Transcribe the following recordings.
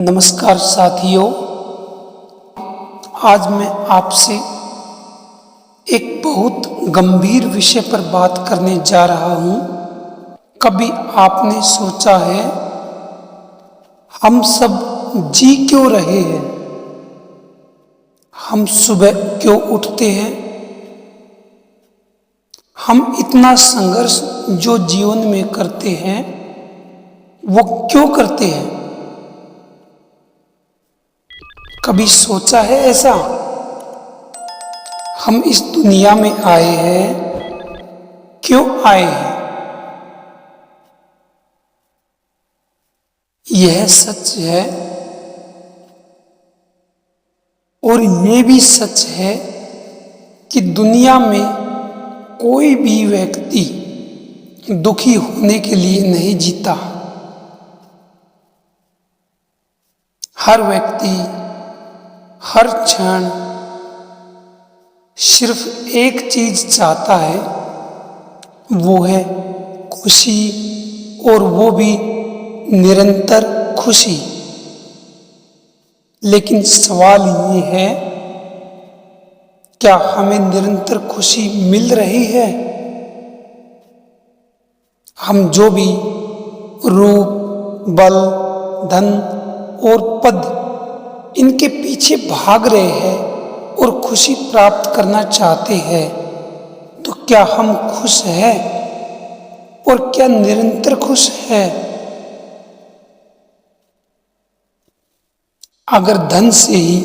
नमस्कार साथियों, आज मैं आपसे एक बहुत गंभीर विषय पर बात करने जा रहा हूँ। कभी आपने सोचा है हम सब जी क्यों रहे हैं? हम सुबह क्यों उठते हैं? हम इतना संघर्ष जो जीवन में करते हैं वो क्यों करते हैं? कभी सोचा है ऐसा? हम इस दुनिया में आए हैं, क्यों आए हैं? यह सच है और यह भी सच है कि दुनिया में कोई भी व्यक्ति दुखी होने के लिए नहीं जीता। हर व्यक्ति हर क्षण सिर्फ एक चीज चाहता है, वो है खुशी, और वो भी निरंतर खुशी। लेकिन सवाल ये है, क्या हमें निरंतर खुशी मिल रही है? हम जो भी रूप, बल, धन और पद इनके पीछे भाग रहे हैं और खुशी प्राप्त करना चाहते हैं, तो क्या हम खुश हैं? और क्या निरंतर खुश है? अगर धन से ही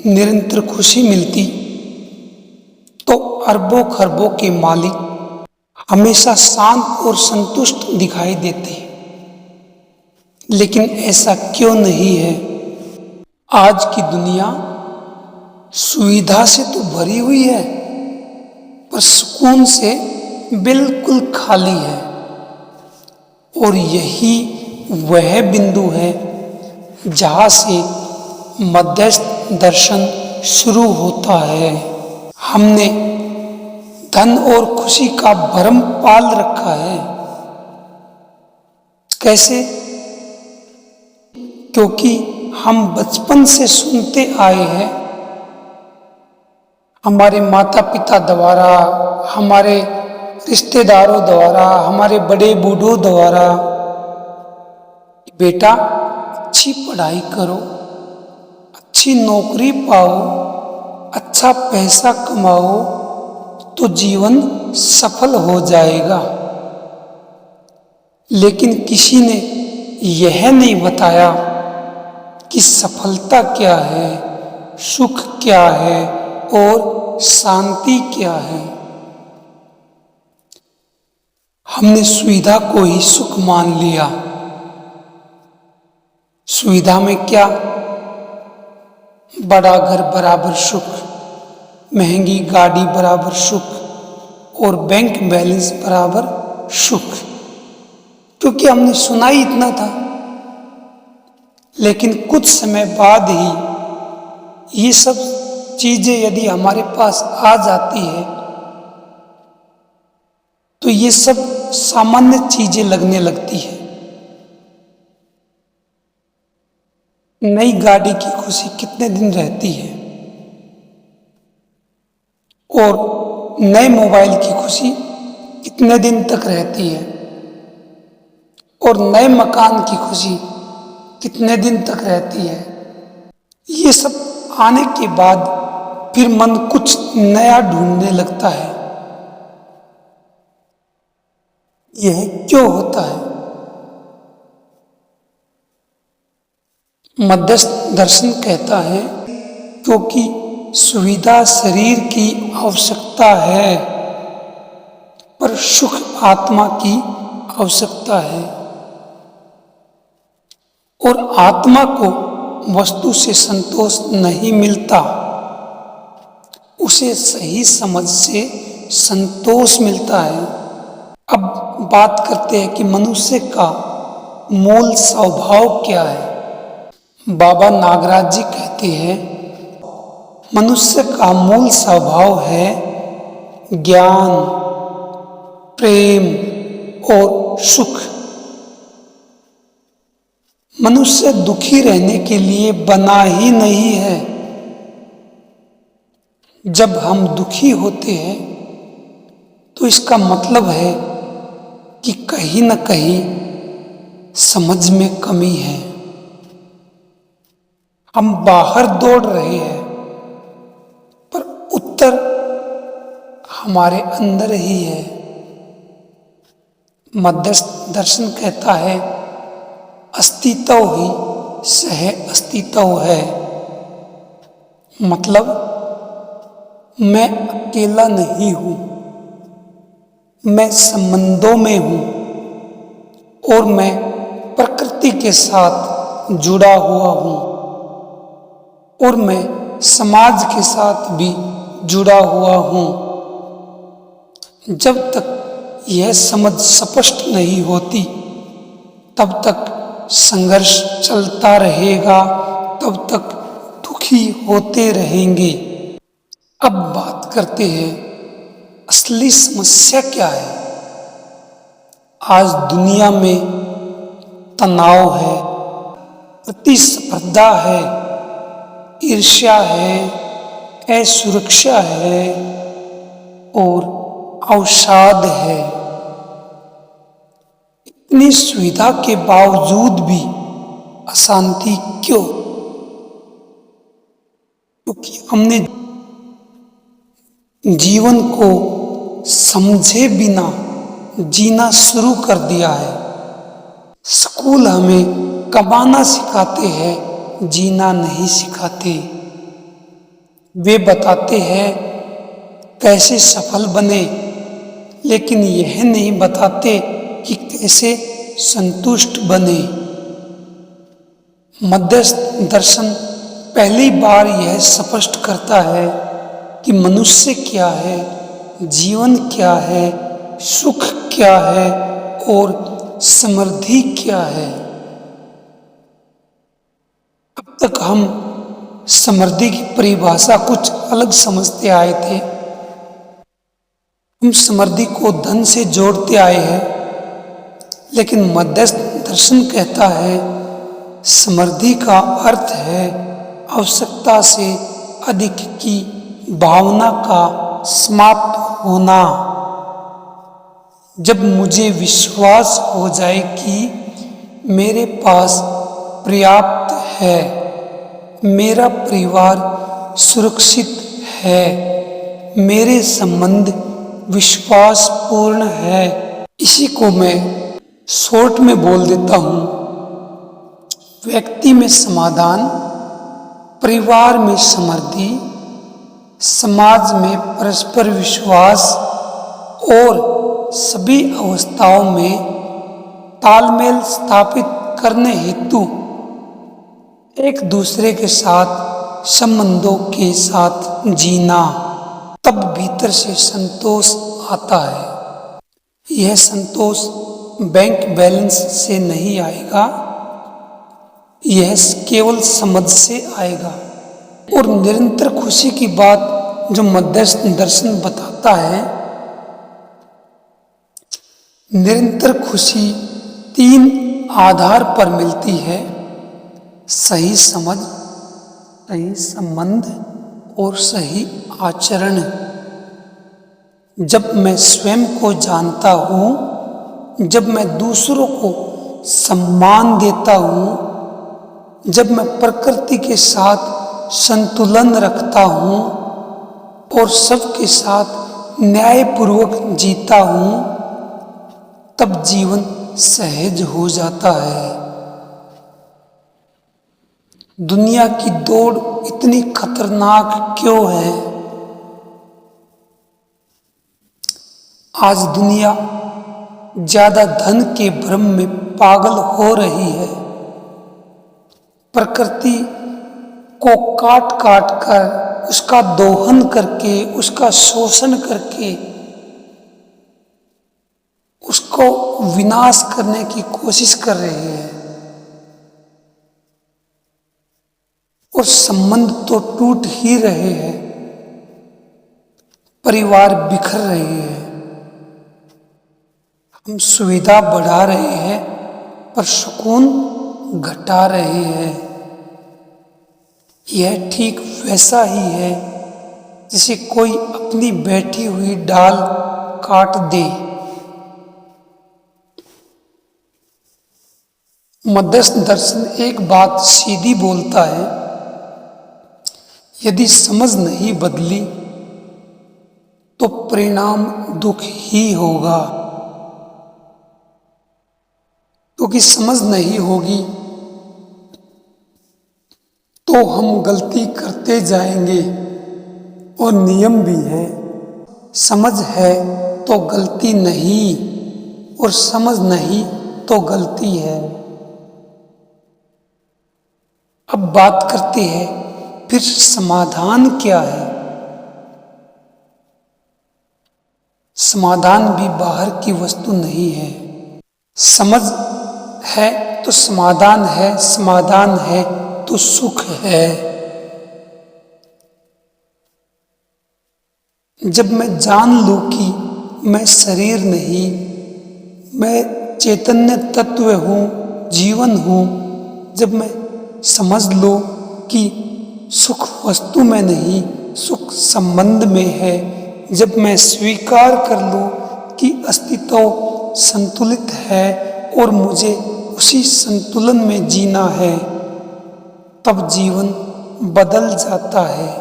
निरंतर खुशी मिलती तो अरबों खरबों के मालिक हमेशा शांत और संतुष्ट दिखाई देते। लेकिन ऐसा क्यों नहीं है? आज की दुनिया सुविधा से तो भरी हुई है, पर सुकून से बिल्कुल खाली है। और यही वह बिंदु है जहां से मध्यस्थ दर्शन शुरू होता है। हमने धन और खुशी का भ्रम पाल रखा है। कैसे? क्योंकि हम बचपन से सुनते आए हैं, हमारे माता पिता द्वारा, हमारे रिश्तेदारों द्वारा, हमारे बड़े बूढ़ों द्वारा, बेटा अच्छी पढ़ाई करो, अच्छी नौकरी पाओ, अच्छा पैसा कमाओ तो जीवन सफल हो जाएगा। लेकिन किसी ने यह नहीं बताया कि सफलता क्या है, सुख क्या है और शांति क्या है। हमने सुविधा को ही सुख मान लिया। सुविधा में क्या? बड़ा घर बराबर सुख, महंगी गाड़ी बराबर सुख और बैंक बैलेंस बराबर सुख, क्योंकि हमने सुना ही इतना था। लेकिन कुछ समय बाद ही ये सब चीजें यदि हमारे पास आ जाती है तो ये सब सामान्य चीजें लगने लगती है। नई गाड़ी की खुशी कितने दिन रहती है और नए मोबाइल की खुशी कितने दिन तक रहती है और नए मकान की खुशी कितने दिन तक रहती है। ये सब आने के बाद फिर मन कुछ नया ढूंढने लगता है। यह क्यों होता है? मध्यस्थ दर्शन कहता है क्योंकि सुविधा शरीर की आवश्यकता है, पर सुख आत्मा की आवश्यकता है। और आत्मा को वस्तु से संतोष नहीं मिलता, उसे सही समझ से संतोष मिलता है। अब बात करते हैं कि मनुष्य का मूल स्वभाव क्या है। बाबा नागराज जी कहते हैं, मनुष्य का मूल स्वभाव है ज्ञान, प्रेम और सुख। मनुष्य दुखी रहने के लिए बना ही नहीं है। जब हम दुखी होते हैं तो इसका मतलब है कि कहीं न कहीं समझ में कमी है। हम बाहर दौड़ रहे हैं पर उत्तर हमारे अंदर ही है। मध्यस्थ दर्शन कहता है, अस्तित्व ही सह अस्तित्व है। मतलब मैं अकेला नहीं हूं, मैं संबंधों में हूं और मैं प्रकृति के साथ जुड़ा हुआ हूं और मैं समाज के साथ भी जुड़ा हुआ हूं। जब तक यह समझ स्पष्ट नहीं होती तब तक संघर्ष चलता रहेगा, तब तक दुखी होते रहेंगे। अब बात करते हैं असली समस्या क्या है। आज दुनिया में तनाव है, प्रतिस्पर्धा है, ईर्ष्या है, असुरक्षा है और अवसाद है। इतनी सुविधा के बावजूद भी अशांति क्यों? क्योंकि हमने जीवन को समझे बिना जीना शुरू कर दिया है। स्कूल हमें कमाना सिखाते हैं, जीना नहीं सिखाते। वे बताते हैं कैसे सफल बने, लेकिन यह नहीं बताते कि कैसे संतुष्ट बने। मध्यस्थ दर्शन पहली बार यह स्पष्ट करता है कि मनुष्य क्या है, जीवन क्या है, सुख क्या है और समृद्धि क्या है। अब तक हम समृद्धि की परिभाषा कुछ अलग समझते आए थे। हम समृद्धि को धन से जोड़ते आए हैं, लेकिन मध्यस्थ दर्शन कहता है समृद्धि का अर्थ है आवश्यकता से अधिक की भावना का समाप्त होना। जब मुझे विश्वास हो जाए कि मेरे पास पर्याप्त है, मेरा परिवार सुरक्षित है, मेरे संबंध विश्वासपूर्ण है, इसी को मैं शॉर्ट में बोल देता हूं, व्यक्ति में समाधान, परिवार में समृद्धि, समाज में परस्पर विश्वास और सभी अवस्थाओं में तालमेल स्थापित करने हेतु एक दूसरे के साथ संबंधों के साथ जीना, तब भीतर से संतोष आता है। यह संतोष बैंक बैलेंस से नहीं आएगा, यह केवल समझ से आएगा। और निरंतर खुशी की बात जो मध्यस्थ दर्शन बताता है, निरंतर खुशी 3 आधार पर मिलती है: सही समझ, सही संबंध और सही आचरण। जब मैं स्वयं को जानता हूं, जब मैं दूसरों को सम्मान देता हूं, जब मैं प्रकृति के साथ संतुलन रखता हूं और सबके साथ न्यायपूर्वक जीता हूं, तब जीवन सहज हो जाता है। दुनिया की दौड़ इतनी खतरनाक क्यों है? आज दुनिया ज्यादा धन के भ्रम में पागल हो रही है। प्रकृति को काट काट कर, उसका दोहन करके, उसका शोषण करके उसको विनाश करने की कोशिश कर रहे हैं और संबंध तो टूट ही रहे हैं, परिवार बिखर रहे हैं। हम सुविधा बढ़ा रहे हैं पर सुकून घटा रहे हैं। यह ठीक वैसा ही है जैसे कोई अपनी बैठी हुई डाल काट दे। मध्यस्थ दर्शन एक बात सीधी बोलता है, यदि समझ नहीं बदली तो परिणाम दुख ही होगा। क्योंकि समझ नहीं होगी तो हम गलती करते जाएंगे, और नियम भी है, समझ है तो गलती नहीं, और समझ नहीं तो गलती है। अब बात करते हैं फिर समाधान क्या है। समाधान भी बाहर की वस्तु नहीं है। समझ है तो समाधान है, समाधान है तो सुख है। जब मैं जान लूं कि मैं शरीर नहीं, मैं चैतन्य तत्व हूँ, जीवन हूँ, जब मैं समझ लो कि सुख वस्तु में नहीं, सुख संबंध में है, जब मैं स्वीकार कर लूं कि अस्तित्व संतुलित है और मुझे उसी संतुलन में जीना है, तब जीवन बदल जाता है।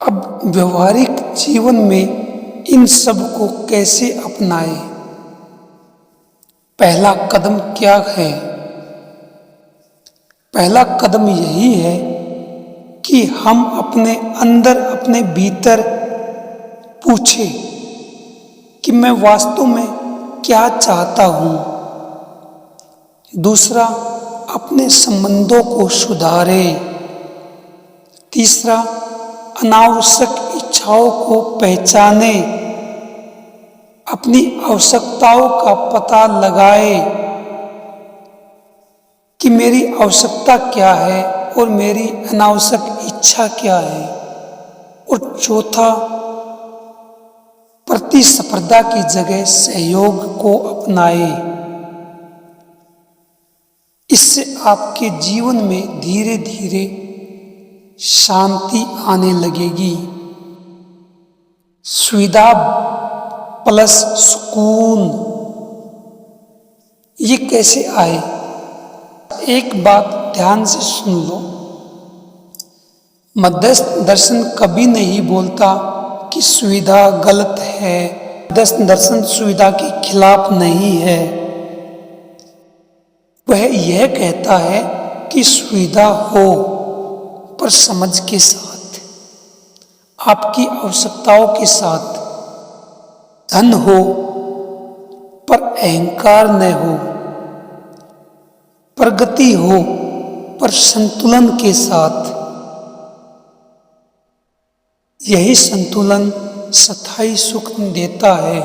अब व्यवहारिक जीवन में इन सब को कैसे अपनाएं? पहला कदम क्या है? पहला कदम यही है कि हम अपने अंदर, अपने भीतर पूछें कि मैं वास्तव में क्या चाहता हूं। दूसरा, अपने संबंधों को सुधारें। तीसरा, अनावश्यक इच्छाओं को पहचाने, अपनी आवश्यकताओं का पता लगाए कि मेरी आवश्यकता क्या है और मेरी अनावश्यक इच्छा क्या है। और चौथा, प्रतिस्पर्धा की जगह सहयोग को अपनाए। इससे आपके जीवन में धीरे धीरे शांति आने लगेगी। सुविधा प्लस सुकून, ये कैसे आए? एक बात ध्यान से सुन लो। मध्यस्थ दर्शन कभी नहीं बोलता कि सुविधा गलत है। मध्यस्थ दर्शन सुविधा के खिलाफ नहीं है। वह यह कहता है कि सुविधा हो, पर समझ के साथ, आपकी आवश्यकताओं के साथ। धन हो पर अहंकार न हो, प्रगति हो पर संतुलन के साथ। यही संतुलन स्थायी सुख देता है।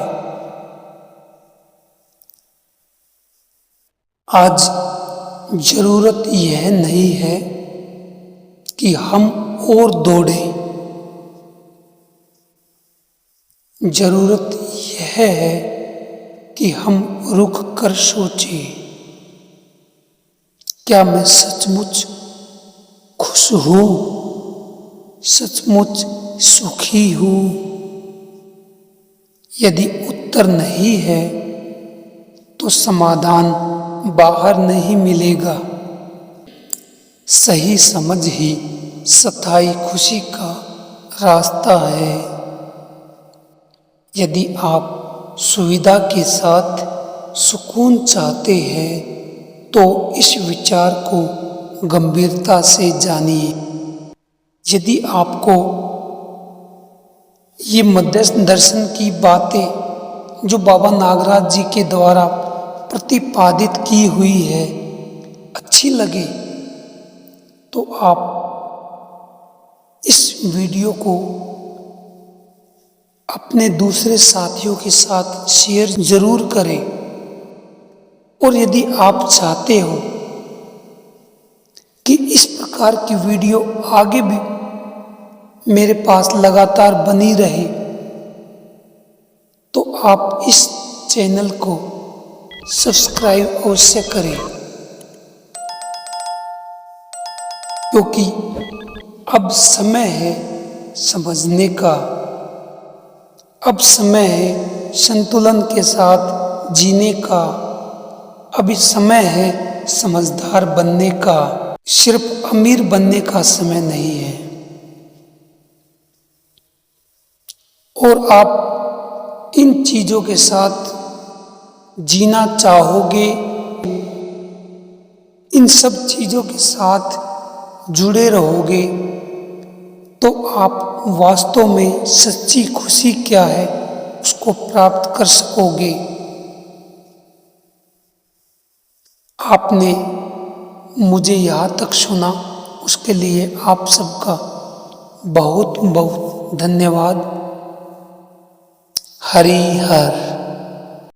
आज जरूरत यह नहीं है कि हम और दौड़ें, जरूरत यह है कि हम रुक कर सोचें, क्या मैं सचमुच खुश हूं, सचमुच सुखी हूं? यदि उत्तर नहीं है तो समाधान बाहर नहीं मिलेगा। सही समझ ही स्थायी खुशी का रास्ता है। यदि आप सुविधा के साथ सुकून चाहते हैं तो इस विचार को गंभीरता से जानिए। यदि आपको ये मध्यस्थ दर्शन की बातें जो बाबा नागराज जी के द्वारा प्रतिपादित की हुई है अच्छी लगे तो आप इस वीडियो को अपने दूसरे साथियों के साथ शेयर जरूर करें। और यदि आप चाहते हो कि इस प्रकार की वीडियो आगे भी मेरे पास लगातार बनी रहे तो आप इस चैनल को सब्सक्राइब अवश्य करें, क्योंकि अब समय है समझने का, अब समय है संतुलन के साथ जीने का, अभी समय है समझदार बनने का, सिर्फ अमीर बनने का समय नहीं है। और आप इन चीजों के साथ जीना चाहोगे, इन सब चीजों के साथ जुड़े रहोगे, तो आप वास्तव में सच्ची खुशी क्या है उसको प्राप्त कर सकोगे। आपने मुझे यहाँ तक सुना, उसके लिए आप सबका बहुत बहुत धन्यवाद। हरि हर।